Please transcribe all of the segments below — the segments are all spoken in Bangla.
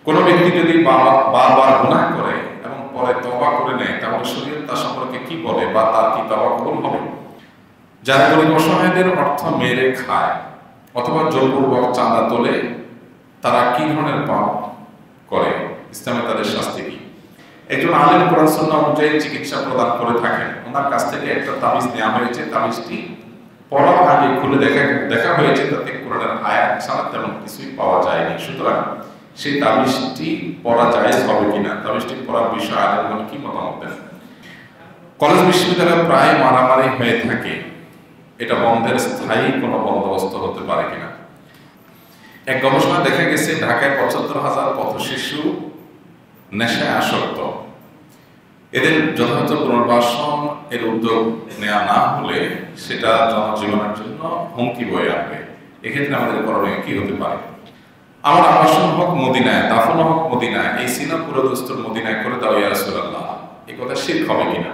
কোনো ব্যক্তি যদি বারবার গুনাহ করে এবং পরে তওবা করে নেয়, তাহলে শরীয়ত তার সম্পর্কে কি বলে বা তার কি তওবা কবুল হবে? যারা গরিব অসহায়দের অর্থ মেরে খায় অথবা জোরপূর্বক চাঁদা তোলে, তারা কি ধরনের পাপ করে? ইসলামে তাদের শাস্তি কি? একজন আলেম কোরআন সুন্নাহ অনুযায়ী চিকিৎসা প্রদান করে থাকেন। ওনার কাছ থেকে একটা তাবিজ নেওয়া হয়েছে। তাবিজটি পড়ার আগে খুলে দেখা হয়েছে তাতে কোরআনের আয়াত ছাড়া তেমন কিছুই পাওয়া যায়নি। সুতরাং সেই তাবিজটি পড়া জায়েজ হবে কিনা, তাবিজটি পড়ার বিষয়ে আলেমগণ কি মতামত দেন? কলেজ বিশ্ববিদ্যালয়ে প্রায় মারামারি হয়ে থাকে, এটা বন্ধের স্থায়ী কোনো বন্দোবস্ত হতে পারে কিনা? এক গবেষণা দেখা গেছে ঢাকায় ৭৫,০০০ পথ শিশু নেশায় আসক্ত। এদের যথাযথ পুনর্বাসন এর উদ্যোগ নেওয়া না হলে সেটা জনজীবনের জন্য হুমকি বয়ে আনবে। এক্ষেত্রে আমাদের করণীয় কি হতে পারে? আমার আবাসন হোক মদিনায়, দাফন হোক মদিনায়, এই সিনা পুরোদস্তুর মদিনায় করে দাও ইয়া রাসূলুল্লাহ, এই কথা শিরক হবে কিনা?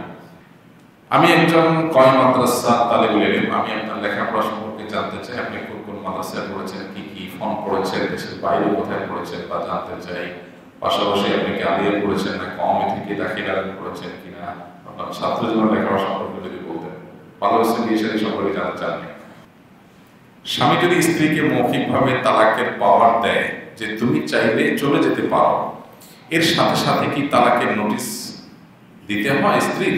আমি একজন কয় মাদ্রাসা তালেবুল ইলম, আমি আপনার লেখাপড়া সম্পর্কে জানতে চাই। আপনি কোন কোন মাদ্রাসায় পড়েছেন, কি কি ফর্ম পড়েছেন, দেশের বাইরে কোথায় পড়েছেন বা জানতে চাই। পাশাপাশি আপনি কি আলিয়া পড়েছেন না কওমি থেকে দাখিল আলিম পড়েছেন কিনা, আপনার ছাত্র জীবন লেখাপড়া সম্পর্কে যদি বলতেন। ভালোবাসা বিয়ে শাদী সম্পর্কে জানতে চাননি। স্বামী যদি স্ত্রীকে মৌখিকভাবে তালাকের পাওয়ার দেয় যে তুমি চাইলে চলে যেতে পারো, এর সাথে সাথে কি তালাকের নোটিশ দিতে হয় স্ত্রীর?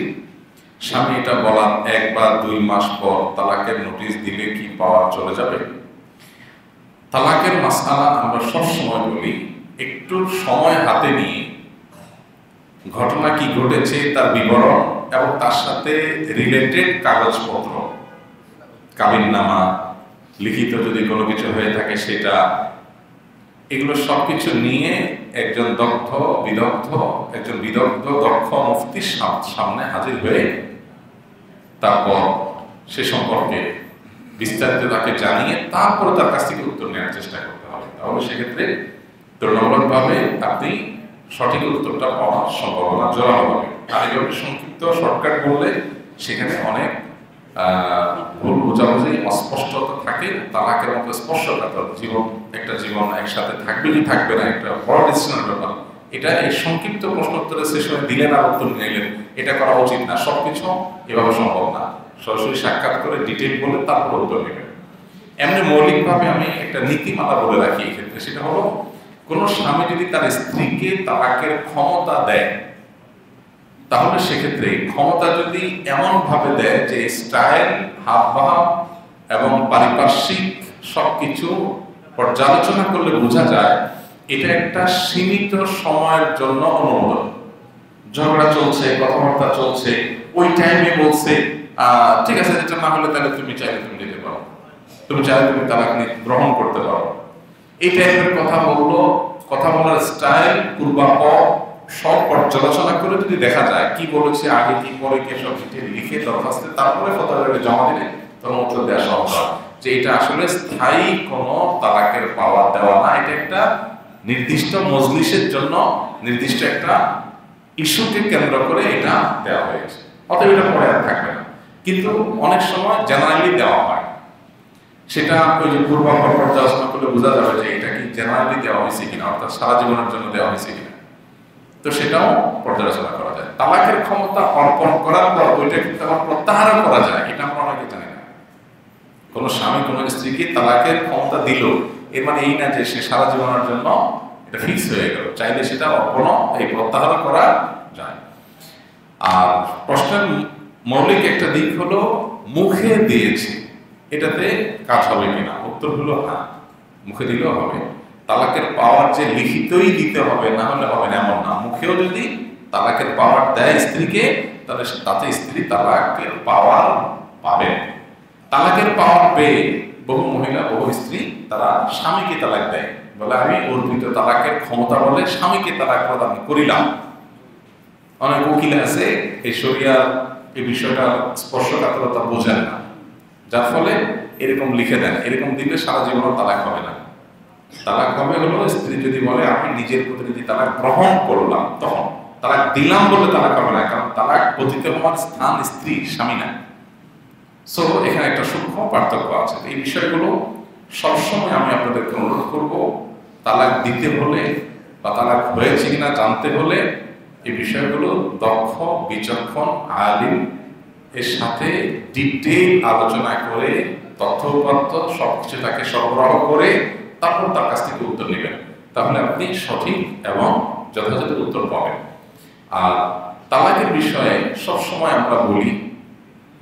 স্বামী এটা বলার ১ বা ২ মাস পর তালাকের নোটিশ দিলে কি পাওয়ার চলে যাবে? তালাকের মাসআলা আমরা সবসময় বলি একটু সময় হাতে নিয়ে ঘটনা কি ঘটেছে তার বিবরণ এবং তার সাথে রিলেটেড কাগজপত্র, কাবিননামা, লিখিত যদি কোনো কিছু হয়ে থাকে সেটা, এগুলো সবকিছু নিয়ে একজন দক্ষ মুফতির সামনে হাজির হয়ে তারপর সে সম্পর্কে বিস্তারিত তাকে জানিয়ে তারপরে তার কাছ থেকে উত্তর নেওয়ার চেষ্টা করতে হবে। তাহলে সেক্ষেত্রে তুলনামূলকভাবে আপনি সঠিক উত্তরটা পাওয়ার সম্ভাবনা জোরালো হবে। আর এভাবে সংক্ষিপ্ত শর্টকাট বললে সেখানে অনেক ভুল বোঝাবুঝি, অস্পষ্টতা থাকে। তালাকের মতো স্পষ্টতা, একটা জীবন একসাথে থাকবে কি থাকবে না, একটা বড় ডিসিশনের ব্যাপার। এটা এই সংক্ষিপ্ত প্রশ্ন উত্তরের সেশনে দিলেন আর উত্তর নিলেন, এটা করা উচিত না। সবকিছু এভাবে সম্ভব না। সরাসরি সাক্ষাৎ করে ডিটেল বলে তারপর উত্তর নেবেন। এমনি মৌলিকভাবে আমি একটা নীতিমালা বলে রাখি এক্ষেত্রে, সেটা হলো কোন স্বামী যদি তার স্ত্রীকে তালাকের ক্ষমতা দেয়, তাহলে সেক্ষেত্রে ক্ষমতা যদি এমন ভাবে দেয় যে স্টাইল, হাবভাব এবং পারিপার্শ্বিক সবকিছু পর্যালোচনা করলে বোঝা যায় এটা একটা সীমিত সময়ের জন্য অনুমোদন। ঝগড়া চলছে, কথাবার্তা চলছে, ওই টাইমে বলছে ঠিক আছে, এটা না হলে তাহলে তুমি চাইলে তুমি যেতে পারো, তুমি চাইলে তুমি তালাক গ্রহণ করতে পারো, এই টাইপের কথা বলার স্টাইল, পূর্বাপর সব পর্যালোচনা করে যদি দেখা যায় কি বলেছে, আগে কি পরে কি, সব লিখে দরখাস্তে তারপরে কথাটা জমা দিলে তখন উত্তর দেওয়া সহজ হয় যে এটা আসলে স্থায়ী কোনো তালাকের পাওয়ার দেওয়া না, এটা একটা নির্দিষ্ট মজলিসের জন্য নির্দিষ্ট একটা ইস্যুকে কেন্দ্র করে এটা দেওয়া হয়েছে, অতএব এটা পরে আর থাকবে না। কিন্তু অনেক সময় জেনারেলি দেওয়া হয়, সেটা ওই যে পূর্বাপর পর্যালোচনা করলে বোঝা যাবে যে এটা কি জেনারেলি দেওয়া হয়েছে কিনা, অর্থাৎ সারা জীবনের জন্য দেওয়া হয়েছে কিনা, তো সেটাও পর্যালোচনা করা যায়। তালাকের ক্ষমতা অর্পণ করার পর ওইটা কিন্তু আবার প্রত্যাহারও করা যায়, এটা আমরা অনেকে জানি না। কোনো স্বামী কোনো স্ত্রীকে তালাকের ক্ষমতা দিল, এর মানে এই না যে সে সারা জীবনের জন্য এটা ফিক্স হয়ে গেল, চাইলে সেটা অর্পণ এই প্রত্যাহার করা যায়। আর প্রশ্নের মৌলিক একটা দিক হলো মুখে দিয়েছে, এটাতে কাজ হবে কিনা? উত্তর হলো হ্যাঁ, মুখে দিলেও হবে। তালাকের পাওয়ার যে লিখিতই দিতে হবে, না হলে হবে না এমন না। মুখেও যদি তালাকের পাওয়ার দেয় স্ত্রীকে, তাহলে তাতে স্ত্রী তালাকের পাওয়ার পাবে। তালাকের পাওয়ার পেয়ে বহু মহিলা, বহু স্ত্রী তারা স্বামীকে তালাক দেয়, বলে আমি অর্পিত তালাকের ক্ষমতা বলে স্বামীকে তালাক প্রদান করিলাম। অনেক উকিল আছে এই শরিয়ার এই বিষয়টা স্পর্শকাতরতা বোঝেন না, যার ফলে এরকম লিখে দেন। এরকম দিলে সারা জীবন তালাক হবে না। তালাক হবে হলো স্ত্রী যদি বলে আমি নিজের প্রতিনিধি তালাক গ্রহণ করলাম, তখন তালাক দিলাম বলে তালাক হবে না, কারণ তালাক পতিত হওয়ার স্থান স্ত্রী, স্বামী না। সো এখানে একটা সূক্ষ্ম পার্থক্য আছে। এই বিষয়গুলো সবসময় আমি আপনাদেরকে অনুরোধ করব, তালাক দিতে হলে বা তালাক হয়েছে কিনা জানতে হলে এই বিষয়গুলো দক্ষ বিচক্ষণ আলিম এর সাথে ডিটেইল আলোচনা করে তথ্য উপাত্ত সবকিছু তাকে সরবরাহ করে তারপর তার কাছ থেকে উত্তর নেবেন, তাহলে আপনি সঠিক এবং যথাযথ উত্তর পাবেন। আর তালাকের বিষয়ে সবসময় আমরা বলি,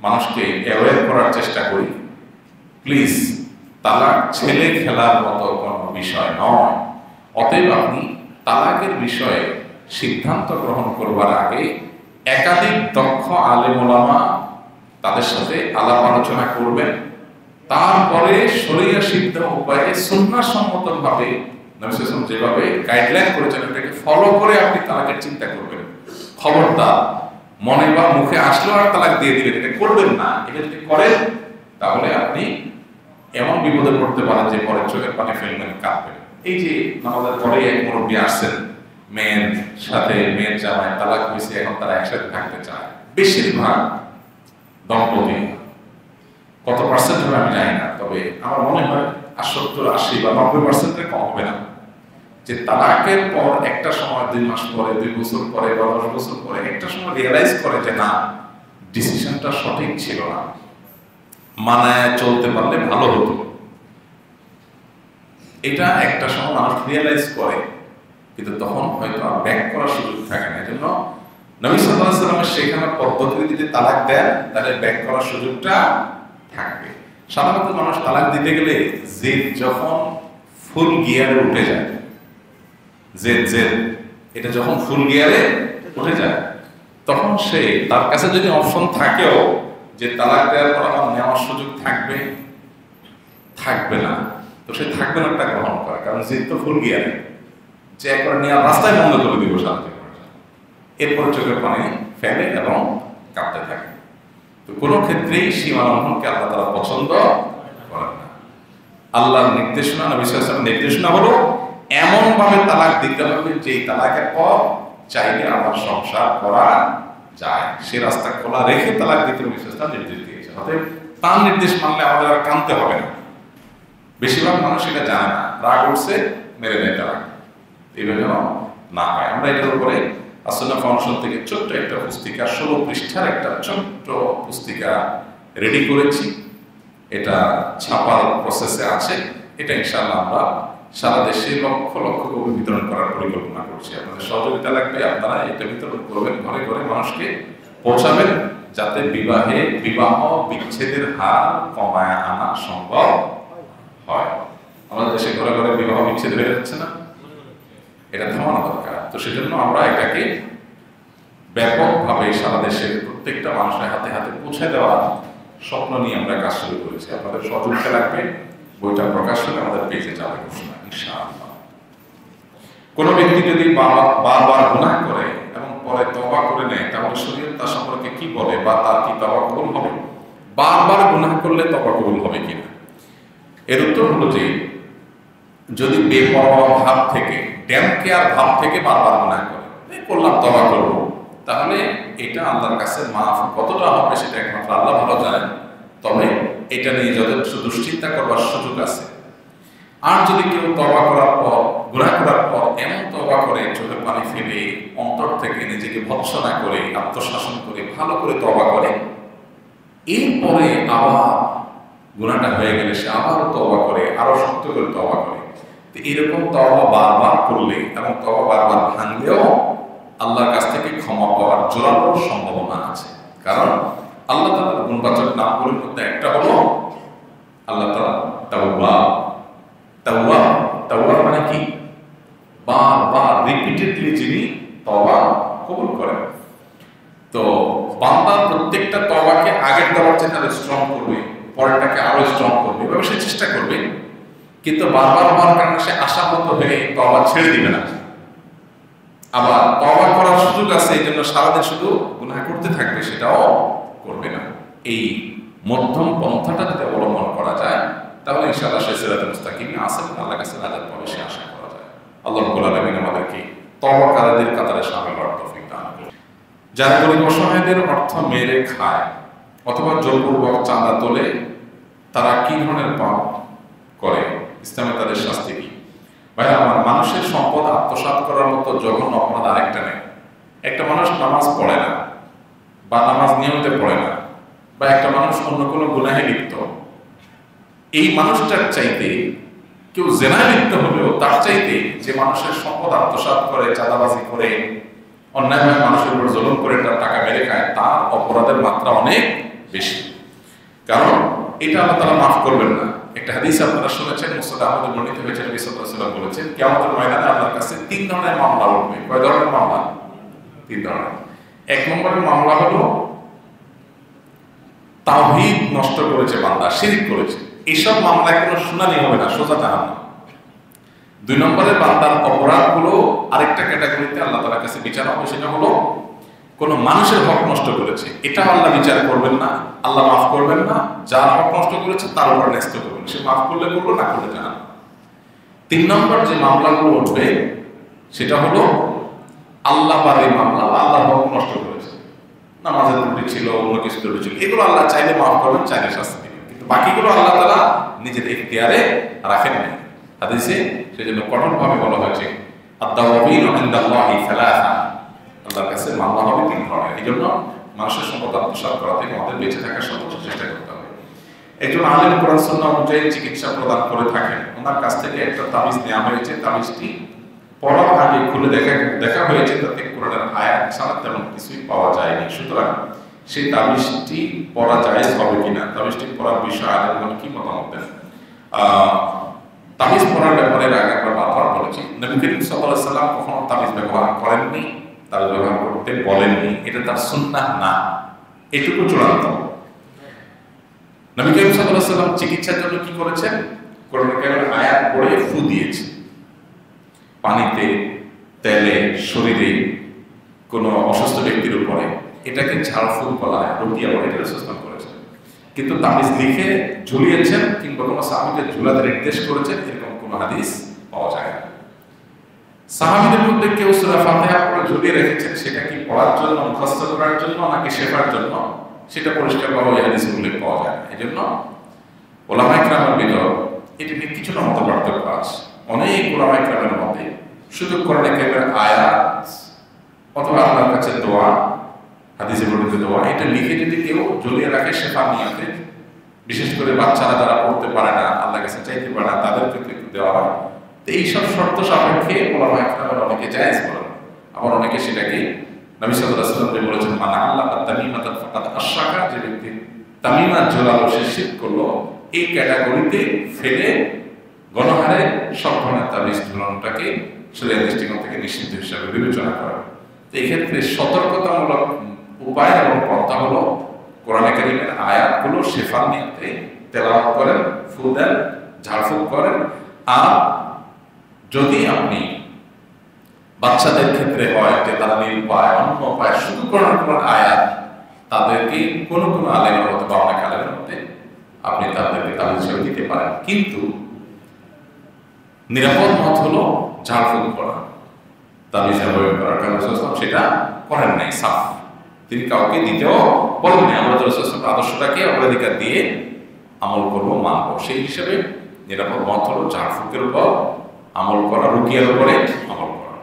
মানুষকে অ্যাওয়্যার করার চেষ্টা করি, প্লিজ তালাক ছেলে খেলার মতো কোনো বিষয় নয়। অতএব আপনি তালাকের বিষয়ে সিদ্ধান্ত গ্রহণ করবার আগে একাধিক দক্ষ আলেম ওলামা তাদের সাথে আলাপ আলোচনা করবেন, তারপরে শরিয়া সিদ্ধ উপায়ে সুন্নাহসম্মত ভাবে নবী সাল্লাল্লাহু আলাইহি ওয়াসাল্লাম যেভাবে গাইডলাইন করেছেন এটাকে ফলো করে আপনি তালাকের চিন্তা করবেন। খবরদার মনে বা মুখে আসলো আর তালাক দিয়ে দিবেন, এটা করবেন না। এটা যদি করেন তাহলে আপনি এমন বিপদে পড়তে পারেন যে পরে চোখের পানি ফেলবেন, কাঁদবেন। এই যে আমাদের পরে এক মুরব্বী আসছেন, মেয়ের সাথে মেয়ের জামাই তালাক হয়েছে, এখন তারা একসাথে থাকতে চায়। বেশিরভাগ দম্পতি, কত পার্সেন্ট হবে আমি জানি না, তবে আমার মনে হয় 70, 80 বা 90% কম হবে না, যে তালাকের পর একটা সময় 2 মাস পরে, 2 বছর পরে বা 10 বছর পরে একটা সময় রিয়েলাইজ করে যে না, ডিসিশনটা সঠিক ছিল না, মানায় চলতে পারলে ভালো হতো। এটা একটা সময় মানুষ রিয়েলাইজ করে, কিন্তু তখন হয়তো আর ব্যাক করার সুযোগ থাকে না। এজন্য নবী সাল্লাল্লাহু আলাইহি ওয়াসাল্লামের শেখানো পদ্ধতিতে যদি তালাক দেন তাহলে ব্যাক করার সুযোগটা থাকবে। সাধারণত মানুষ তালাক দিতে গেলে জেদ যখন ফুল গিয়ারে উঠে যায়, জেদ এটা যখন ফুল গিয়ারে উঠে যায়, তখন সে তার কাছে যদি অপশন থাকেও যে তালাক দেওয়ার পর আমার নেওয়ার সুযোগ থাকবে না, তো সে থাকবে না একটা গ্রহণ করে, কারণ জেদ তো ফুল গিয়ারে, যে একবার নেওয়ার রাস্তায় বন্ধ করে দিব সাহায্য করে, এরপর চোখের পানি ফেলে এবং কাঁদতে থাকে। তো কোনো ক্ষেত্রেই সীমা লঙ্ঘনকে আল্লাহ তাআলা পছন্দ করেন না। আল্লাহর নির্দেশনা, নবী সাল্লাল্লাহু আলাইহি ওয়াসাল্লামের নির্দেশনা হলো এমন ভাবে তালাক দিতে হবে যে তালাকের পর চাইলে আবার সংসার করা যায়, সে রাস্তা খোলা রেখে তালাক দিতে নবী সাল্লাল্লাহু আলাইহি ওয়াসাল্লাম নির্দেশ দিয়েছেন। অতএব তার নির্দেশ মানলে আমাদের আর কাঁদতে হবে না। বেশিরভাগ মানুষ এটা জানে না, রাগ উঠছে মেরে দেয় তালাক, এইভাবে না হয়। আমরা এটার উপরে আসনা ফাউন্ডেশন থেকে ছোট্ট একটা পুস্তিকা, 16 পৃষ্ঠার একটা ছোট্ট পুস্তিকা রেডি করেছি। এটা ছাপার প্রসেসে আছে। এটা ইনশাআল্লাহ আমরা সারা দেশে লক্ষ লক্ষ কপি বিতরণ করার পরিকল্পনা করছি। আপনাদের সহযোগিতা লাগবে, আপনারা এটা বিতরণ করবেন, ঘরে ঘরে মানুষকে পৌঁছাবেন, যাতে বিবাহ বিচ্ছেদের হার কমায় আনা সম্ভব হয়। আমাদের দেশে ঘরে ঘরে বিবাহ বিচ্ছেদ হয়ে যাচ্ছে না, এটা থামানো দরকার। তো সেজন্য আমরা এটাকে ব্যাপকভাবে সারা দেশের প্রত্যেকটা মানুষের হাতে হাতে পৌঁছে দেওয়ার স্বপ্ন নিয়ে আমরা কাজ শুরু করেছি। আপনাদের সহযোগিতা লাগবে। বইটা প্রকাশ হলে আমাদের পেজে যাবে ঘোষণা, ইনশাআল্লাহ। কোনো ব্যক্তি যদি বারবার গুনাহ করে এবং পরে তওবা করে নেয়, তাহলে শরীয়ত তার সম্পর্কে কি বলে বা তার কি তওবা কবুল হবে? বারবার গুনাহ করলে তওবা কবুল হবে কিনা? এর উত্তর হলো যে যদি বেপরোয়া ভাব থেকে, ড্যাম কেয়ার ভাব থেকে বারবার গুনাহ করে, করলাম তওবা করব, তাহলে এটা আল্লাহর কাছে মাফ কতটা হবে সেটা একমাত্র আল্লাহ ভালো জানেন। তবে এটা নিয়ে যথেষ্ট দুশ্চিন্তা করবার সুযোগ আছে। আর যদি কেউ তওবা করার পর, গুনাহ করার পর এমন তওবা করে, চোখের পানি ফেলে অন্তর থেকে নিজেকে ভৎসনা করে, আত্মশাসন করে, ভালো করে তওবা করে, এরপরে আবার গুনাহটা হয়ে গেলে সে আবারও তওবা করে, আরো শক্ত করে তওবা করে, তো এরকম তওবা বারবার করলে এবং তওবা বারবার ভাঙলেও আল্লাহর কাছ থেকে ক্ষমা পাওয়ার জোরালো সম্ভাবনা আছে। কারণ আল্লাহ তাআলার গুণবাচক নামগুলোর মধ্যে একটা হলো আল্লাহ তাআলা তাওয়াব। তাওয়াব মানে কি? বারবার রিপিটেডলি যিনি তওবা কবুল করেন। তো বান্দার প্রত্যেকটা তওবাকে আগের তওবার চেয়ে আরো স্ট্রং করবে, পরেরটাকে আরো স্ট্রং করবে, এভাবে সে চেষ্টা করবে। কিন্তু বারবার হওয়ার কারণে সে আশাহত হয়ে তওবা ছেড়ে দিবে না। আবার তওবা করার সুযোগ আছে, এই জন্য সারাদিন শুধু গুনাহ করতে থাকবে, সেটাও করবে না। এই মধ্যম পন্থাটা যদি অবলম্বন করা যায় তাহলে ইনশাআল্লাহ সে সিরাতুল মুস্তাকিমে আসেন, আল্লাহর কাছে নাজাত পাবে, সে আশা করা যায়। আল্লাহ রাব্বুল আলামিন আমাদেরকে তওবাকারীদের কাতারে শামিল হওয়ার তৌফিক দান করুন। যারা গরিব অসহায়দের অর্থ মেরে খায় অথবা জোরপূর্বক চাঁদা তোলে, তারা কি ধরনের পাপ করে? ইসলামে তাদের শাস্তি কি? ভাই আমার, মানুষের সম্পদ আত্মসাৎ করার মতো জঘন্য অপরাধ আরেকটা নেই। একটা মানুষ নামাজ পড়ে না বা নামাজ নিয়মিত পড়ে না, বা একটা মানুষ অন্য কোনো গুনাহে লিপ্ত, এই মানুষটার চাইতে কেউ জেনায় লিপ্ত হলেও তার চাইতে যে মানুষের সম্পদ আত্মসাৎ করে, চাঁদাবাজি করে, অন্যায়ভাবে মানুষের উপর জুলুম করে তার টাকা মেরে খায়, তার অপরাধের মাত্রা অনেক বেশি। কারণ এটা আল্লাহ তাআলা মাফ করবেন না। একটা হাদিস আপনারা শুনেছেন, মুসনাদ আহমদে বর্ণিত হয়েছে, নবী সাল্লাল্লাহু আলাইহি ওয়াসাল্লাম বলেছেন, কিয়ামতের ময়দানে আল্লাহর কাছে 3 ধরনের মামলা উঠবে। কয় ধরনের মামলা? 3 ধরনের। 1 নম্বরের মামলা হলো তাওহীদ নষ্ট করেছে বান্দা, শিরক করেছে, এইসব মামলায় কোনো শুনানি হবে না, সোজা জাহান্নাম। 2 নম্বরের বান্দার অপরাধগুলো আরেকটা ক্যাটাগরিতে আল্লাহ তাআলার কাছে বিচার হবে, সেটা হলো কোন মানুষের হক নষ্ট করেছে, এটা আল্লাহ বিচার করবেন না, আল্লাহ মাফ করবেন না। যার হক নষ্ট করেছে তার উপর ন্যস্ত করবেন, সে মাফ করলে করলো, না করলে জাহান্নাম। 3 নম্বর যে মামলাগুলো উঠবে সেটা হলো আল্লাহ বাদী মামলা, আল্লাহর হক নষ্ট করেছে, নামাজের ত্রুটি ছিল, অন্য কিছু ত্রুটি ছিল, এগুলো আল্লাহ চাইলে মাফ করবেন, চাইলে শাস্তি দিবেন, কিন্তু বাকিগুলো আল্লাহ তাআলা নিজের ইখতিয়ারে রাখেন না। হাদিসে সেজন্য কঠোরভাবে বলা হয়েছে, আদ-দাওয়াবিনু ইনদাল্লাহি সালাসা, আল্লাহর কাছে মামলা হবে 3 ধরনের। এই জন্য মানুষের সম্পদ আত্মসাৎ করা থেকে আমাদের বেঁচে থাকার সর্বোচ্চ চেষ্টা করতে হবে। একজন আলেম কোরআন সুন্নাহ অনুযায়ী চিকিৎসা প্রদান করে থাকেন, ওনার কাছ থেকে একটা তাবিজ নেওয়া হয়েছে, তাবিজটি পড়ার আগে খুলে দেখা হয়েছে তাতে কোরআনের আয়াত ছাড়া তেমন কিছুই পাওয়া যায়নি। সুতরাং সেই তাবিজটি পড়া জায়েজ হবে কিনা, তাবিজটি পড়ার বিষয়ে আলেমগণ কি মতামত দেন? তাবিজ পড়ার ব্যাপারে আগে আমরা বারবার বলেছি, নবী করিম সাল্লাল্লাহু আলাইহি ওয়াসাল্লাম কখনো তাবিজ ব্যবহার করেননি, তাবিজ ব্যবহার করতে বলেননি, এটা তার সুন্নাহ না, এটুকু চূড়ান্ত। নবী করিম সাল্লাল্লাহু আলাইহি ওয়াসাল্লাম চিকিৎসার জন্য কি করেছেন? কোরআন কারীমের আয়াত পড়ে ফু দিয়েছে, পানিতে, তেলে, শরীরে কোনো অসুস্থ ব্যক্তির উপরে, এটাকে ঝাড়ফুঁক বলা হয়, রুকিয়া বলে, এটা সুস্থান করেছেন। কিন্তু তাবিজ লিখে ঝুলিয়েছেন কিংবা কোনো সাহাবীকে ঝুলাতে নির্দেশ করেছেন, এরকম কোনো হাদিস পাওয়া যায় না। সাহাবীদের মধ্যে কেউ সূরা ফাতিহা পড়ে ঝুলিয়ে রেখেছেন, সেটা কি পড়ার জন্য, মুখস্থ করার জন্য নাকি শেফার জন্য, সেটা পরিষ্কারভাবে এই হাদিসে উল্লেখ পাওয়া যায় না। এজন্য ওলামায়ে কেরামের ভিতর এটি নিয়ে কিছুটা মতপার্থক্য আছে। অনেক ওলামায়ে কেরামের মতে শুধু কোরআন কারীমের আয়াত অথবা আল্লাহর কাছে দোয়া, হাদিসে বর্ণিত দোয়া, এটা লিখে যদি কেউ ঝুলিয়ে রাখে শেফার নিয়তে, বিশেষ করে বাচ্চারা যারা পড়তে পারে না, আল্লাহর কাছে চাইতে পারে না, তাদেরকে দেওয়া হয়। তো এইসব শর্ত সাপেক্ষে ওলামায়ে কেরামের অনেকে জায়েজ বলেন, আবার অনেকে সেটাকে নবী সাল্লাল্লাহু আলাইহি ওয়াসাল্লাম যে বলেছেন, মান আল্লাকা তামিমাতান ফাকাদ আশরাকা, যে ব্যক্তি তামিমা ঝোলালো সে শিরক করলো, এই ক্যাটাগরিতে ফেলে গণহারে সব ধরনের তাবিজ ঝুলানোটাকে শরীয়তের দৃষ্টিকোণ থেকে নিষিদ্ধ হিসাবে বিবেচনা করা। তো এই ক্ষেত্রে সতর্কতামূলক উপায় এবং পন্থা হলো কোরআন কারীমের আয়াতগুলো শেফার নিয়তে তেলাওয়াত করেন, ফু দেন, ঝাড়ফুঁক করেন। আর যদি আপনি বাচ্চাদের ক্ষেত্রে হয় যে তারা নির্ভয় অন্য উপায় শুধু কোরআন আয়াত, তাদেরকে কোনো কোনো আলেমের মধ্যে বা অনেক আলেমের মধ্যে আপনি তাদেরকে তাবিজ হিসেবে দিতে পারেন, কিন্তু নিরাপদ মত হলো ঝাড়ফুঁক করা, তাবিজ ব্যবহার করার। কারণ রাসূল সেটা করেন নাই, সাফ, তিনি কাউকে দিতেও বলেননি। আমরা রাসূলের আদর্শটাকে অগ্রাধিকার দিয়ে আমল করবো, মানবো, সেই হিসেবে নিরাপদ মত হলো ঝাড়ফুঁকের উপর আমল করা, রুকিয়ার উপরে আমল করা।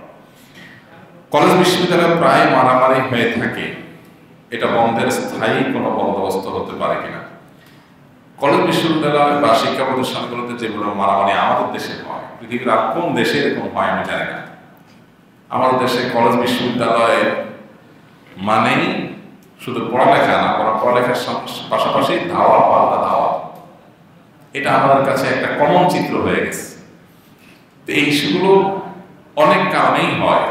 কলেজ বিশ্ববিদ্যালয়ে প্রায় মারামারি হয়ে থাকে, এটা বন্ধের স্থায়ী কোনো বন্দোবস্ত হতে পারে কিনা? কলেজ বিশ্ববিদ্যালয় বা শিক্ষা প্রতিষ্ঠানগুলোতে যেগুলো মারামারি আমাদের দেশে হয়, পৃথিবীর আর কোন দেশে এরকম হয় আমি জানি না। আমাদের দেশে কলেজ বিশ্ববিদ্যালয়ে মানেই শুধু পড়ালেখা না, পড়ালেখার পাশাপাশি ধাওয়া পাল্টা ধাওয়া, এটা আমাদের কাছে একটা কমন চিত্র হয়ে গেছে। এই সেগুলো অনেক কারণেই হয়,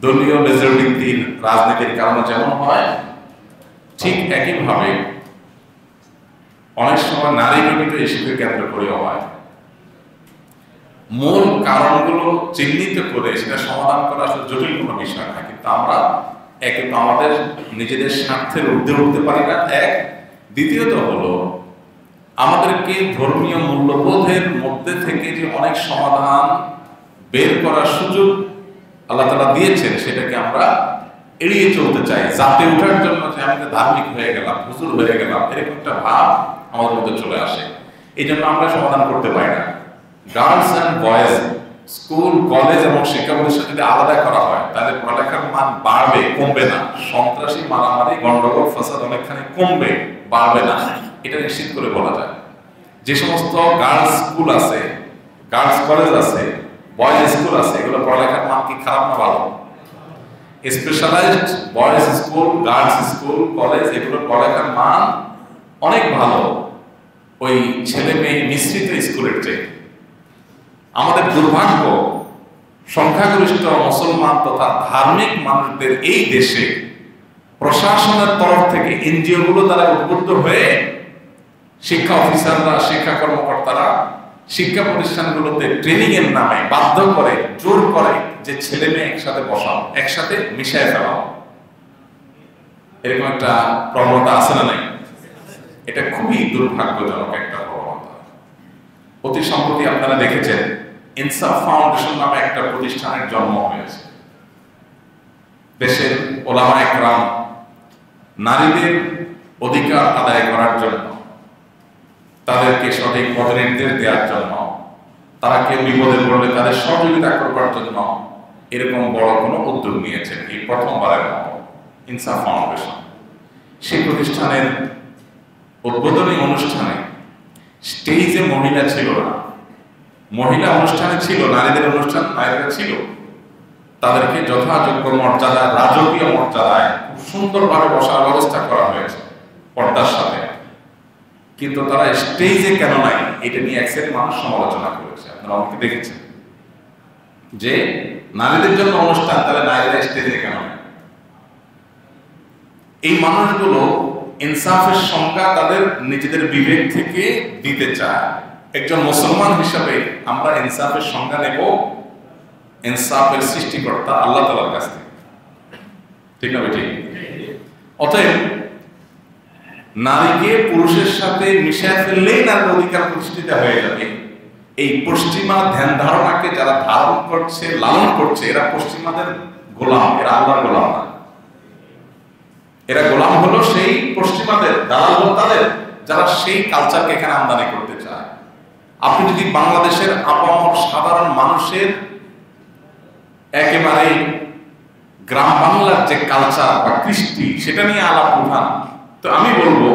দলীয় মেজরিটির রাজনীতির কারণে যেমন হয়, ঠিক একইভাবে অনেক সময় নারী জড়িত ইস্যুকে কেন্দ্র করেও হয়। মূল কারণগুলো চিহ্নিত করে সেটা সমাধান করা আসলে জটিল কোনো বিষয় না, কিন্তু আমরা একে তো আমাদের নিজেদের স্বার্থের ঊর্ধ্বে উঠতে পারি না, এক। দ্বিতীয়ত হলো আমাদেরকে ধর্মীয় মূল্যবোধের মধ্যে থেকে যে অনেক সমাধান বের করার সুযোগ আল্লাহ তাআলা দিয়েছেন, সেটাকে আমরা এড়িয়ে চলতে চাই, যাতে ওঠার জন্য যে আমি ধার্মিক হয়ে গেলাম, হুজুর হয়ে গেলাম, এরকম একটা ভাব আমাদের মধ্যে চলে আসে। এই জন্য আমরা সমাধান করতে পারি না। Girls and boys school, college এবং শিক্ষা প্রতিষ্ঠান যদি আলাদা করা হয় তাহলে পড়ালেখার মান বাড়বে, কমবে না। সন্ত্রাসী, মারামারি, গন্ডগোল, ফাসাদ অনেকখানি কমবে, বাড়বে না, এটা নিশ্চিত করে বলা যায়। যে সমস্ত গার্লস স্কুল আছে, গার্লস কলেজ আছে, বয়েজ স্কুল আছে, এগুলো পড়ালেখার মান কি খারাপ না ভালো? Specialized boys school, girls school, college, এগুলো পড়ালেখার মান অনেক ভালো ওই ছেলে মেয়ে মিশ্রিত স্কুলের চেয়ে। আমাদের দুর্ভাগ্য, সংখ্যাগরিষ্ঠ মুসলমান তথা ধার্মিক মানুষদের এই দেশে প্রশাসনের তরফ থেকে এনজিও গুলো দ্বারা উদ্বুদ্ধ হয়ে শিক্ষা অফিসাররা, শিক্ষা কর্মকর্তারা শিক্ষা প্রতিষ্ঠানগুলোতে ট্রেনিং এর নামে বাধ্য করে, জোর করে যে ছেলে মেয়ে একসাথে বসাও, একসাথে মিশায় ফেলাও। এরকম একটা প্রবণতা আছে না নাই? এটা খুবই দুর্ভাগ্যজনক একটা প্রবণতা। অতি সম্প্রতি আপনারা দেখেছেন ইনসাফ ফাউন্ডেশন নামে একটা প্রতিষ্ঠানের জন্ম হয়েছে। দেশের ওলামা একরাম নারীদের অধিকার আদায় করার জন্য, তাদেরকে সঠিক পথনির্দেশ দেওয়ার জন্য, তারা কেউ বিপদে পড়লে তাদের সহযোগিতা করবার জন্য এরকম বড় কোনো উদ্যোগ নিয়েছেন এই প্রথমবারের মতো ইনসাফ ফাউন্ডেশন। সেই প্রতিষ্ঠানের উদ্বোধনী অনুষ্ঠানে স্টেজে মহিলা ছিল না, মহিলা অনুষ্ঠানে ছিল, নারীদের অনুষ্ঠান নারীরা ছিল। তাদেরকে যথাযোগ্য মর্যাদা, রাজকীয় মর্যাদায় খুব সুন্দরভাবে বসার ব্যবস্থা করা হয়েছে পর্দার সাথে। কিন্তু তারা স্টেজে কেন নাই, এটা নিয়ে এক শ্রেণীর মানুষ সমালোচনা করেছে। আপনারা অনেকে দেখেছেন যে নারীদের জন্য অনুষ্ঠান, তাহলে নারীরা স্টেজে কেন নাই? এই মানুষগুলো ইনসাফের সংজ্ঞা তাদের নিজেদের বিবেক থেকে দিতে চায়। একজন মুসলমান হিসাবে আমরা ইনসাফের সংজ্ঞা নেব ইনসাফের সৃষ্টিকর্তা আল্লাহ তাআলার কাছ থেকে, ঠিক না বেঠিক? অতএব নারীকে পুরুষের সাথে মিশিয়ে ফেললেই নারীর অধিকার প্রতিষ্ঠিত হয়ে যাবে, এই পশ্চিমা ধ্যান ধারণাকে যারা ধারণ করছে, লালন করছে, এরা পশ্চিমাদের গোলাম, এরা আল্লাহর গোলাম না। এরা গোলাম হলো সেই পশ্চিমাদের, দালাল তাদের, যারা সেই কালচারকে এখানে আমদানি করতে চায়। আপনি যদি বাংলাদেশের আপামর সাধারণ মানুষের একেবারে গ্রাম বাংলার যে কালচার বা কৃষ্টি, সেটা নিয়ে আলাপ উঠান, তো আমি বলবো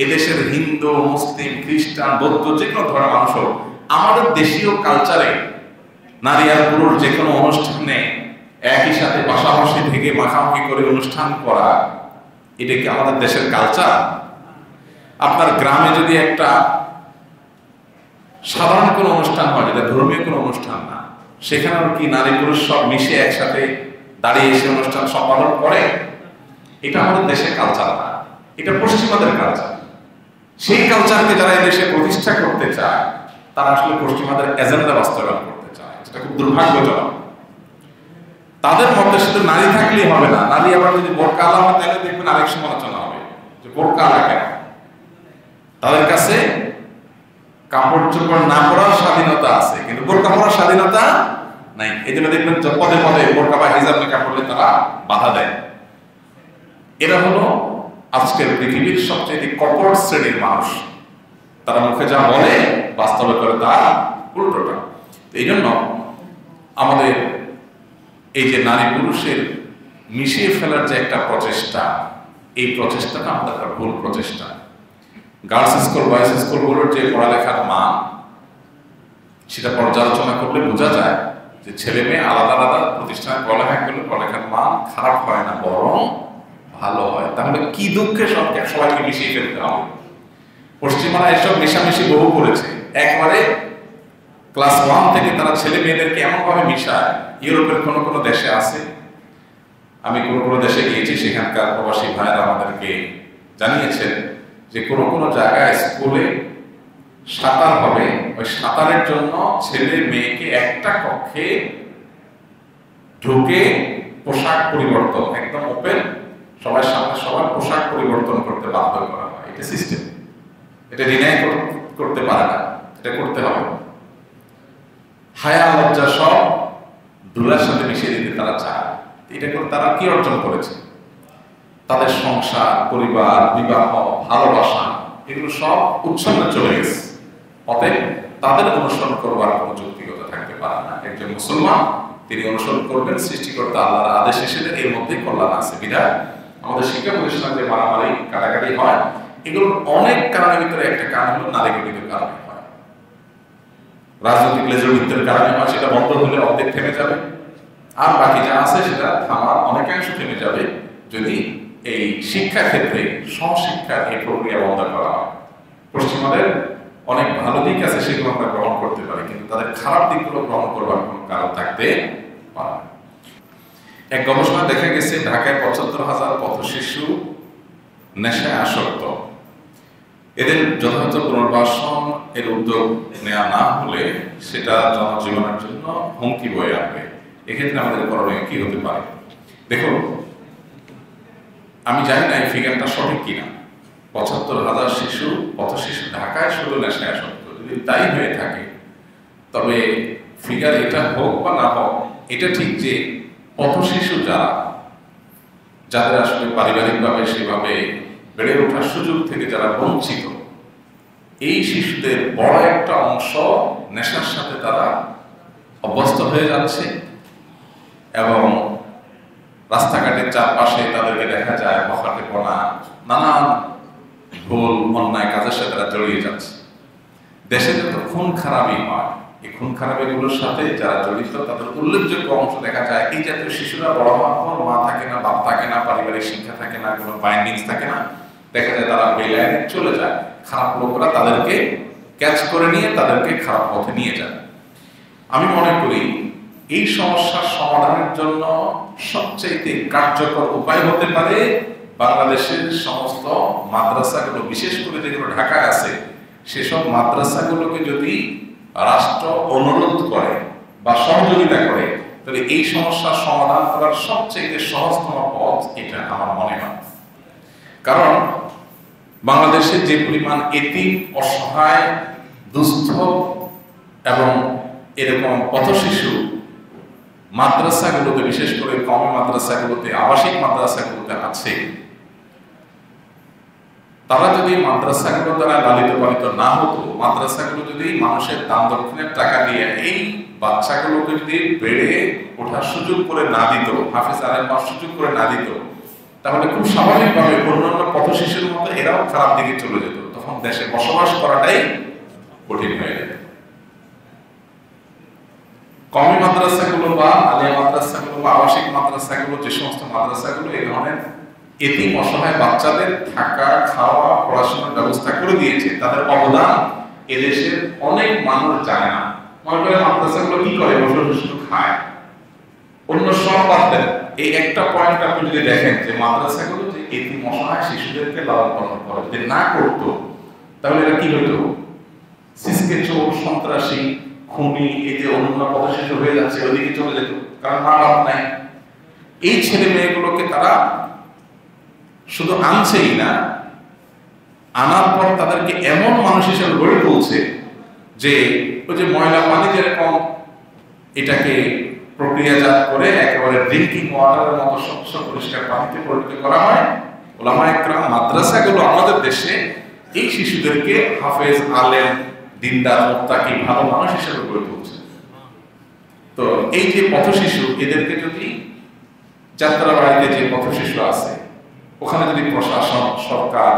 এদেশের হিন্দু, মুসলিম, খ্রিস্টান, বৌদ্ধ, যে কোনো ধরনের মানুষ হোক, আমাদের দেশীয় কালচারে নারী আর পুরুষ যে কোনো অনুষ্ঠানে একই সাথে পাশাপাশি থেকে মাখামাখি করে অনুষ্ঠান করা, এটা কি আমাদের দেশের কালচার? আপনার গ্রামে যদি একটা সাধারণ কোনো অনুষ্ঠান হয়, যেটা ধর্মীয় কোনো অনুষ্ঠান না, সেখানে কি নারী পুরুষ সব মিশে একসাথে দাঁড়িয়ে এসে অনুষ্ঠান সম্পাদন করে? এটা আমাদের দেশের কালচার না, এটা পশ্চিমাদের কালচার। সেই কালচারকে যারা এই দেশে প্রতিষ্ঠা করতে চায়, তারা আসলে পশ্চিমাদের এজেন্ডা বাস্তবায়ন করতে চায়, যেটা খুব দুর্ভাগ্যজনক। তাদের মধ্যে শুধু নারী থাকলেই হবে না, নারী আবার যদি বোরকা আলা হয় তাহলে দেখবেন আরেক সমালোচনা হবে যে বোরকা আলা কেন। তাদের কাছে কাপড় চোপড় না পরার স্বাধীনতা আছে, কিন্তু বোরকা পরার স্বাধীনতা নাই। এই জন্য দেখবেন পদে পদে বোরকা বা হিজাব নিকাব পরলে তারা বাধা দেয়। এরা হলো আজকের পৃথিবীর সবচেয়ে কপট শ্রেণীর মানুষ। তারা মুখে যা বলে বাস্তবে করে তার উল্টোটা। এই জন্য আমাদের এই যে নারী পুরুষের মিশিয়ে ফেলার যে একটা প্রচেষ্টা, এই প্রচেষ্টাটা আমাদের একটা ভুল প্রচেষ্টা। গার্লস স্কুল, বয়েজ স্কুলগুলোর যে পড়ালেখার মান, সেটা পর্যালোচনা করলে বোঝা যায় যে ছেলে মেয়ে আলাদা আলাদা প্রতিষ্ঠানে পড়ালেখা করলে পড়ালেখার মান খারাপ হয় না, বরং ভালো হয়। তাহলে কি দুঃখে সবাইকে মিশিয়ে ফেলতে হবে? পশ্চিমারা এসব মেশামেশি বহু করেছে। একবারে ক্লাস 1 থেকে তারা ছেলে মেয়েদেরকে এমন ভাবে মিশায়, ইউরোপের কোনো কোনো দেশে আছে, আমি কোনো কোনো দেশে গিয়েছি, সেখানকার প্রবাসী ভাইয়েরা আমাদেরকে জানিয়েছেন যে কোনো কোনো জায়গায় স্কুলে সাঁতার হবে, ওই সাঁতারের জন্য ছেলে মেয়েকে একটা কক্ষে ঢুকে পোশাক পরিবর্তন, একদম ওপেন, সবার সামনে সবার পোশাক পরিবর্তন করতে বাধ্য করা হয়। এটা সিস্টেম, এটা ডিনাই করতে পারে না, এটা করতে হবে। হায়া লজ্জা সব ধুলার সাথে মিশিয়ে দিতে তারা চায়। এটা করে তারা কি অর্জন করেছে? তাদের সংসার, পরিবার, বিবাহ, ভালোবাসা, এগুলো সব উচ্ছন্নে চলে গেছে। অতএব তাদের অনুসরণ করবার কোনো যৌক্তিকতা থাকতে পারে না। একজন মুসলমান তিনি অনুসরণ করবেন সৃষ্টিকর্তা আল্লাহর আদেশ এসেছে, এর মধ্যে কল্যাণ আছে। বিধায় আমাদের শিক্ষা প্রতিষ্ঠানে যে মারামারি কাটাকাটি হয়, এগুলোর অনেক কারণের ভিতরে একটা কারণ হলো নারী গঠিত কারণে হয়, রাজনৈতিক লেজুরিত্বের কারণে হয়। সেটা বন্ধ হলে অর্ধেক থেমে যাবে, আর বাকি যা আছে সেটা থামার অনেকাংশ থেমে যাবে যদি এই শিক্ষা ক্ষেত্রে সহশিক্ষার এই প্রক্রিয়া বন্ধ করা হয়। পশ্চিমাদের অনেক ভালো দিক আছে, সেগুলো আমরা গ্রহণ করতে পারি, কিন্তু তাদের খারাপ দিকগুলো গ্রহণ করবার কোনো কারণ থাকতে পারে না। এক গবেষণা দেখা গেছে ঢাকায় ৭৫,০০০ পথ শিশু নেশায় আসক্ত। এদের যথাযথ পুনর্বাসন এর উদ্যোগ নেওয়া না হলে সেটা জনজীবনের জন্য হুমকি বয়ে আনবে। এক্ষেত্রে আমাদের করণীয় কি হতে পারে? দেখুন, আমি জানি না এই ফিগারটা সঠিক কিনা। ৭৫,০০০ শিশু পথ শিশু ঢাকায় শুধু নেশায় আসক্ত। যদি তাই হয়ে থাকে, তবে ফিগার এটা হোক বা না হোক, এটা ঠিক যে পথ শিশু যাদের আসলে পারিবারিকভাবে সেভাবে বেড়ে ওঠার সুযোগ থেকে যারা বঞ্চিত, এই শিশুদের বড় একটা অংশ নেশার সাথে তারা অভ্যস্ত হয়ে যাচ্ছে এবং রাস্তাঘাটের চারপাশে তাদেরকে দেখা যায় বখাটে পনা, নানান ভুল অন্যায় কাজের সাথে তারা জড়িয়ে যাচ্ছে। দেশে যত খুন খারাপি হয়, এই খুন খারাপিগুলোর সাথে যারা জড়িত তাদের উল্লেখযোগ্য অংশ দেখা যায় এই জাতীয় শিশুরা বড় হওয়ার পর মা থাকে না, বাপ থাকে না, পারিবারিক শিক্ষা থাকে না, কোনো বাইন্ডিংস থাকে না, দেখা যায় তারা বেলাইনে চলে যায়। খারাপ লোকরা তাদেরকে ক্যাচ করে নিয়ে তাদেরকে খারাপ পথে নিয়ে যায়। আমি মনে করি এই সমস্যার সমাধানের জন্য সবচেয়ে কার্যকর উপায় হতে পারে বাংলাদেশের সমস্ত মাদ্রাসাগুলো, বিশেষ করে যেগুলো ঢাকায় আছে, সেসব মাদ্রাসাগুলোকে যদি রাষ্ট্র অনুরোধ করে বা সহযোগিতা করে, তাহলে এই সমস্যার সমাধান করার সবচেয়ে সহজতম পথ এটা আমার মনে হয়। কারণ বাংলাদেশে যে পরিমাণ এতিম, অসহায়, দুস্থ এবং এরকম পথশিশু মাদ্রাসাগুলোতে, বিশেষ করে কওমি মাদ্রাসাগুলোতে, আবাসিক মাদ্রাসাগুলোতে আছে, তারা যদি মাদ্রাসাগুলো দ্বারা লালিত পালিত না হতো, মাদ্রাসাগুলো যদি মানুষের দান দক্ষিণের টাকা দিয়ে এই বাচ্চাগুলোকে যদি বেড়ে ওঠার সুযোগ করে না দিত, হাফেজ আলেম হওয়ার সুযোগ করে না দিত, তাহলে খুব স্বাভাবিকভাবে অন্যান্য পথশিশুর মতো এরাও খারাপ দিকে চলে যেত। তখন দেশে বসবাস করাটাই কঠিন হয়ে যেত। কওমি মাদ্রাসাগুলো বা আলিয়া মাদ্রাসাগুলো বা আবাসিক মাদ্রাসাগুলো, যে সমস্ত মাদ্রাসাগুলো এই ধরনের এতিম অসহায় বাচ্চাদের থাকা, খাওয়া, পড়াশোনার ব্যবস্থা করে দিয়েছে, তাদের অবদান এদেশের অনেক মানুষ জানে না। মনে করে মাদ্রাসাগুলো কি করে, বসে শুধু খায়, অন্য সব বাদ দেন। এই একটা পয়েন্ট আপনি যদি দেখেন যে মাদ্রাসাগুলো যে এতিম অসহায় শিশুদেরকে লালন পালন করে, যদি না করতো তাহলে এরা কি হইতো? সিসকে চোর, সন্ত্রাসী, খুনি, এই যে অন্য পথশিশু হয়ে যাচ্ছে ওইদিকে চলে যেত, কারণ মা বাপ নাই। এই ছেলে মেয়েগুলোকে তারা শুধু আনছেই না, আনার পর তাদেরকে এমন মানুষ হিসেবে গড়ে তুলছে যে ওই যে ময়লা পানি যেরকম এটাকে প্রক্রিয়াজাত করে একেবারে ড্রিঙ্কিং ওয়াটারের মতো স্বচ্ছ পরিষ্কার পানিতে পরিণত করা হয়, ওলামায়ে কেরাম মাদ্রাসাগুলো আমাদের দেশে এই শিশুদেরকে হাফেজ, আলেম, দিনদার, মুত্তাকি, ভালো মানুষ হিসেবে গড়ে তুলছে। তো এই যে পথশিশু, এদেরকে যদি যাত্রাবাড়িতে যে পথশিশু আছে ওখানে যদি প্রশাসন, সরকার,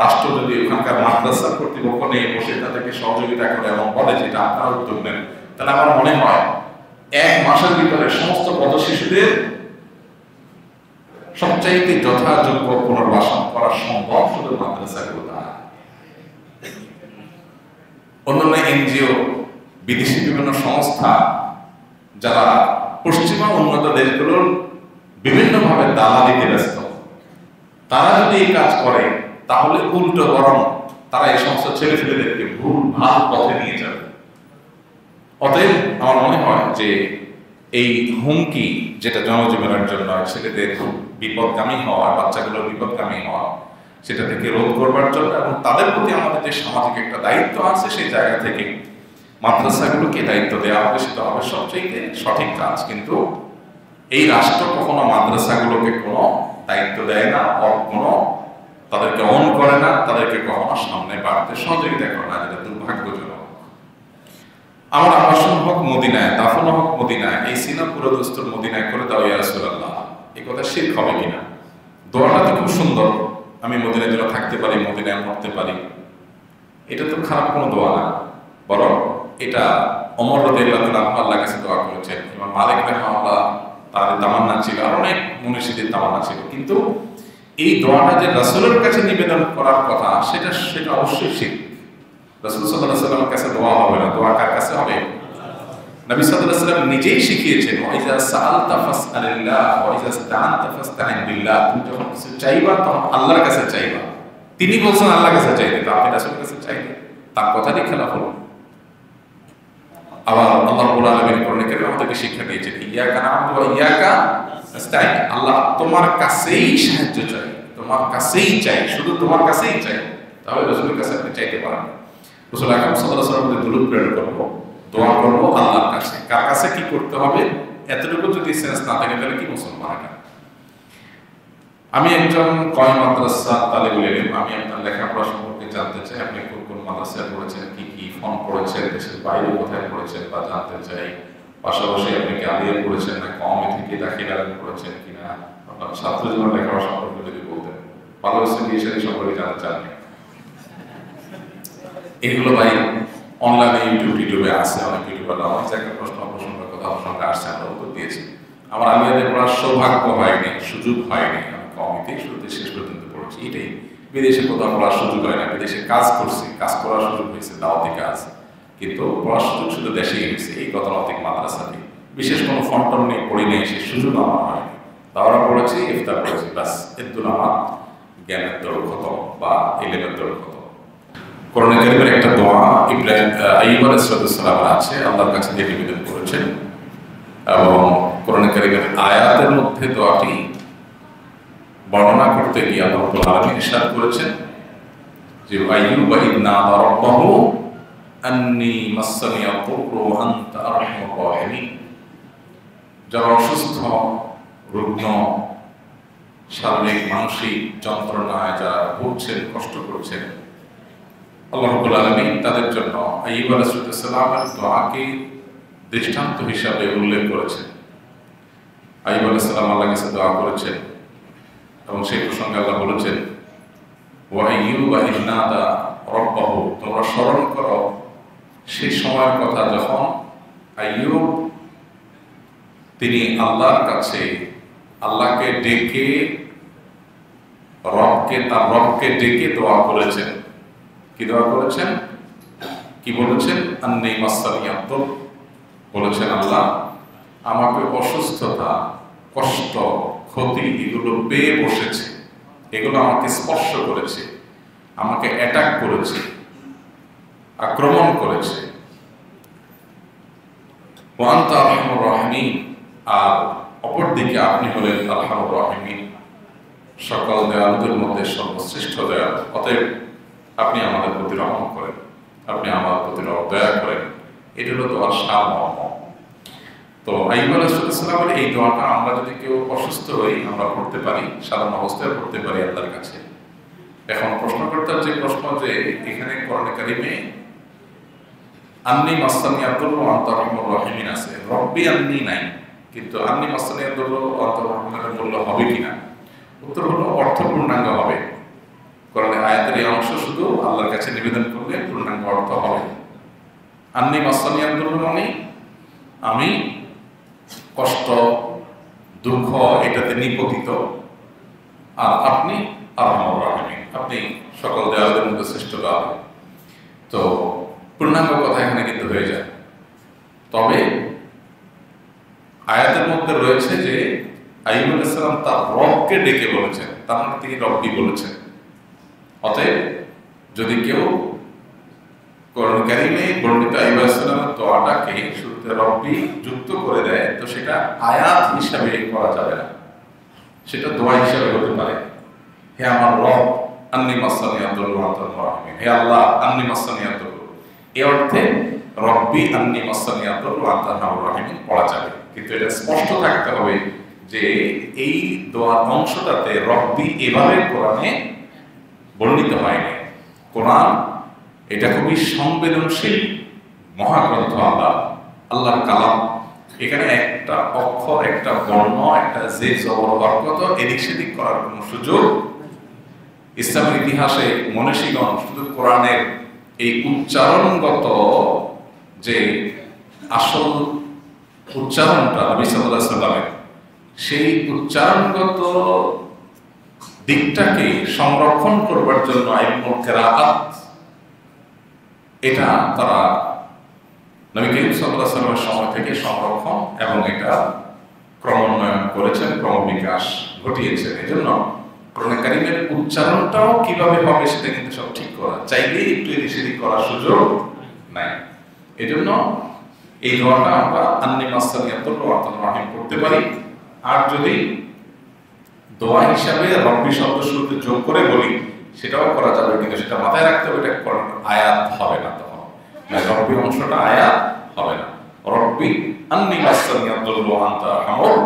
রাষ্ট্র যদি ওখানকার মাদ্রাসা কর্তৃপক্ষ নিয়ে বসে তাদেরকে সহযোগিতা করে এবং বলে যে এটা আপনারা উদ্যোগ নেন, তাহলে আমার মনে হয় 1 মাসের ভিতরে সমস্ত পথশিশুদের সবচাইতে যথাযোগ্য পুনর্বাসন করা সম্ভব শুধু মাদ্রাসাগুলো দ্বারা। অন্যান্য এনজিও, বিদেশি বিভিন্ন সংস্থা যারা পশ্চিমা উন্নত দেশগুলোর বিভিন্নভাবে দালালিতে ব্যস্ত, তারা যদি এই কাজ করে তাহলে উল্টো বরং তারা এই সমস্ত ছেলেদেরকে ভুল ভাল পথে নিয়ে যাবে। অতএব আমার মনে হয় যে এই হুমকি যেটা জনজীবনের জন্য ছেলেদের বিপদগামী হওয়া, বাচ্চাগুলোর বিপদগামী হওয়া, সেটা থেকে রোধ করবার জন্য এবং তাদের প্রতি আমাদের যে সামাজিক একটা দায়িত্ব আছে, সেই জায়গা থেকে মাদ্রাসাগুলোকে দায়িত্ব দেওয়া হবে, সেটা হবে সবচেয়ে সঠিক কাজ। কিন্তু এই রাষ্ট্র কখনো মাদ্রাসাগুলোকে কোনো দায়িত্ব দেয় না, কোনো তাদেরকে অন করে না, তাদেরকে কখনো সামনে বাড়তে সহযোগিতা করে না, যেটা দুর্ভাগ্যজনক। আমার আবাসন হোক মদিনায়, দাফন হোক মদিনায়, এই সিনা পুরো দস্তুর মদিনায় করে দাও ইয়া রাসূলুল্লাহ। এই কথা শিরক হবে কিনা? দোয়াটা তো খুব সুন্দর, আমি মদিনায় যেন থাকতে পারি, মদিনায় মরতে পারি, এটা তো খারাপ কোনো দোয়া না। বরং এটা ওমর রাদিয়াল্লাহু তাআলা আল্লাহর কাছে দোয়া করেছেন, ইমাম মালিক রাহিমাহুল্লাহ তাদের তামান্না ছিল, আর অনেক মুনিশিদের তামান্না ছিল। কিন্তু এই দোয়াটা যে রাসূলের কাছে নিবেদন করার কথা, সেটা অবশ্যই শিরক। রাসূল সাল্লাল্লাহু আলাইহি ওয়াসাল্লামের কাছে দোয়া হবে না, দোয়া কার কাছে হবে? নবী সাল্লাল্লাহু আলাইহি ওয়াসাল্লাম নিজেই শিখিয়েছেন, ওয়াইজা সাআলতা ফাসআলিল্লাহ ওয়াইজা ইসতাআনতা ফাসতাইন বিল্লাহ। তুমি যখন কিছু চাইবা তখন আল্লাহর কাছে চাইবা। তিনি বলছেন আল্লাহর কাছে চাইতে, তো আপনি রাসূলের কাছে চাইবেন, তার কথারই খেলাফ হলো। আবার আল্লাহ রাব্বুল আলামিন কোরআনে কারীমে আমাদেরকে শিক্ষা দিয়েছেন, ইয়াকা না'বুদু ওয়া ইয়াকা নাস্তাইন। আল্লাহ তোমার কাছেই সাহায্য চাই, তোমার কাছেই চাই, শুধু তোমার কাছেই চাই। তাহলে রাসূলের কাছে আপনি চাইতে পারেন। রাসূল আকরাম সাল্লাল্লাহু আলাইহি ওয়াসাল্লাম দুরূদ প্রেরণ করবো, দোয়া করবো আল্লাহর কাছে। কার কাছে কি করতে হবে এতটুকু যদি সেন্স না থাকে তাহলে কি মুসলমান এটা? আমি একজন কয় মাদ্রাসা তালিবুল ইলম, আমি আপনার লেখাপড়া সম্পর্কে জানতে চাই। আপনি কোন কোন মাদ্রাসায় পড়েছেন, কি কি ফর্ম পড়েছেন, দেশের বাইরে কোথায় পড়েছেন বা জানতে চাই। পাশাপাশি আপনি কি আলিয়া পড়েছেন না কওমি থেকে দাখিল আলিম পড়েছেন কিনা, আপনার ছাত্র জীবন লেখাপড়া সম্পর্কে যদি বলতেন, ভালোবাসা দিয়ে সেটা সম্পর্কে জানতে চান। এগুলো ভাই অনলাইনে ইউটিউবে আছে, অনেক ইউটিউবার অনেক জায়গায় প্রশ্ন কথা সঙ্গে আসছে, আমরা উত্তর দিয়েছি। আমার আলিয়াতে পড়ার সৌভাগ্য হয়নি, সুযোগ হয়নি। আমি কমিতে শুরুতে শেষ পর্যন্ত পড়েছি, এটাই। বিদেশে কোথাও পড়ার সুযোগ হয় না, বিদেশে কাজ করছি, কাজ করার সুযোগ হয়েছে, দাওয়াতি কাজ, কিন্তু পড়ার সুযোগ শুধু দেশেই হয়েছে এই গতানুগতিক মাদ্রাসাতে। বিশেষ কোনো ফন্টন নিয়ে পড়ি নেই, সে সুযোগ আমার হয়নি। দাওরা পড়েছি, ইফতার পড়েছি, ব্যাস এর আমার জ্ঞানের দৌড় খতম বা ইলমের দৌড় খতম। কোরআনে কারীমের একটা দোয়া আইয়ুব আলাইহিস সালাম আছে, আল্লাহর কাছে দিয়ে নিবেদন করেছেন, এবং কোরআনে কারীমের আয়াতের মধ্যে দোয়াটি বর্ণনা করতে গিয়ে আল্লাহ রাব্বুল আলামিন ইরশাদ করেছেন যে আইয়ুব ইয নাদা রাব্বাহু আন্নী মাসসানিয়া দুররু ওয়া আনতা আরহামুর রাহিমিন। যারা অসুস্থ, রুগ্ন, শারীরিক মানসিক যন্ত্রণায় যারা ভুগছেন, কষ্ট করছেন, আল্লাহ রাব্বুল আলামিন তাদের জন্য আইয়ুব আলাইহিস সালামের দোয়াকে দৃষ্টান্ত হিসাবে উল্লেখ করেছেন। আইয়ুব আলাইহিস সালাম আল্লাহর কাছে দোয়া করেছেন এবং সেই প্রসঙ্গে আল্লাহ বলেছেন, ওয়া আইয়ুব ইয নাদা রাব্বাহু, তোমরা স্মরণ করো সেই সময়ের কথা যখন আইয়ুব তিনি আল্লাহর কাছে আল্লাহকে ডেকে তার রবকে ডেকে দোয়া করেছেন। কি দোয়া করেছেন? কি বলেছেন? আন্নী মাসসানিয়া দুর, বলেছেন আল্লাহ আমাকে অসুস্থতা, কষ্ট, ক্ষতি এগুলো পেয়ে বসেছে, এগুলো আমাকে স্পর্শ করেছে, আমাকে অ্যাটাক করেছে, আক্রমণ করেছে। ওয়া আনতা আরহামুর রাহিমিন, আর অপরদিকে আপনি হলেন আরহামুর রাহিমিন, সকল দয়ালুদের মধ্যে সর্বশ্রেষ্ঠ দয়ালু। অতএব আপনি আমাদের প্রতি রহম করেন, আপনি আমার প্রতি দয়া করেন। এটা হলো দোয়ার সারমর্ম। তো আইয়ুব আলাইহিস সালামের এই দোয়াটা আমরা যদি কেউ অসুস্থ হই আমরা পড়তে পারি, সাধারণ অবস্থায় পড়তে পারি আল্লাহর কাছে। এখন প্রশ্নকর্তার যে প্রশ্ন, যে এখানে কোরআনে কারীমে আন্নী মাসসানিয়া দুর ওয়া আনতা আরহামুর রাহিমিন আছে, রব্বি আন্নী নাই, কিন্তু আন্নী মাসসানিয়া দুর ওয়া আনতা আরহামুর রাহিমিন বললে হবে কিনা? উত্তর হলো অর্থ পূর্ণাঙ্গ হবে। কোরআনে আয়াতের এই অংশ শুধু আল্লাহর কাছে নিবেদন করলে পূর্ণাঙ্গ অর্থ হবে। আন্নী মাসসানিয়া দুর মানে আমি কষ্ট, দুঃখ এটাতে নিপতিত, আর আপনি আরহামুর রাহিমিন, আপনি সকল দয়ালুদের মধ্যে শ্রেষ্ঠ দয়ালু। তো পূর্ণাঙ্গ কথা এখানে কিন্তু হয়ে যায়। তবে আয়াতের মধ্যে রয়েছে যে আইয়ুব আলাইহিস সালাম তার রবকে ডেকে বলেছেন, তার মানে তিনি রব্বি বলেছেন। অতএব যদি কেউ কোরআন কারীমে বর্ণিত আইয়ুব আলাইহিস সালামের দোয়াটাকে শুরুতে রব্বি যুক্ত করে দেয়, তো সেটা আয়াত হিসাবে করা যাবে না, সেটা দোয়া হিসাবে হতে পারে। হে আমার রব, আন্নী মাসসানিয়া দুর ওয়া আনতা আরহামুর রাহিমিন, হে আল্লাহ আন্নী মাসসানিয়া দুর, এই অর্থে রব্বি আন্নী মাসসানিয়া দুর ওয়া আনতা আরহামুর রাহিমিন পড়া যাবে। কিন্তু এটা স্পষ্ট থাকতে হবে যে এই দোয়ার অংশটাতে রব্বি এভাবে কোরআনে বর্ণিত হয়নি। কোরআন এটা খুবই সংবেদনশীল মহাগ্রন্থ আল্লাহর কালাম, এখানে একটা অক্ষর, একটা বর্ণ, একটা জের জবর হরকত এদিক সেদিক করার কোনো সুযোগ ইসলামের ইতিহাসে মনীষীগণ শুধু কোরআনের এই উচ্চারণগত যে আসল উচ্চারণটা নবী সাল্লাল্লাহু আলাইহি সাল্লামের, সেই উচ্চারণগত দিকটাকে সংরক্ষণ করবার জন্য ইলমুল কিরাআত এটা তারা নবী করিম সাল্লাল্লাহু আলাইহি সাল্লামের সময় থেকে সংরক্ষণ এবং এটা ক্রমোন্নয়ন করেছেন, ক্রমবিকাশ ঘটিয়েছেন। এই জন্য কোরআন কারীমের উচ্চারণটাও কিভাবে হবে সেটা কিন্তু সব ঠিক করা, চাইলেই একটু এদিক সেদিক করার সুযোগ নাই। এই জন্য এই দোয়াটা আমরা আন্নি মাসালিয়াতুর রহিম করতে পারি। আর যদি দোয়া হিসাবে রব্বি শব্দ শুরুতে যোগ করে বলি সেটাও করা যাবে, কিন্তু সেটা মাথায় রাখতে হবে এটা আয়াত হবে না, তখন রব্বি অংশটা আয়াত হবে না। রব্বি আন্নি মাসালিয়াতুর ওয়া আনতা আরহামুর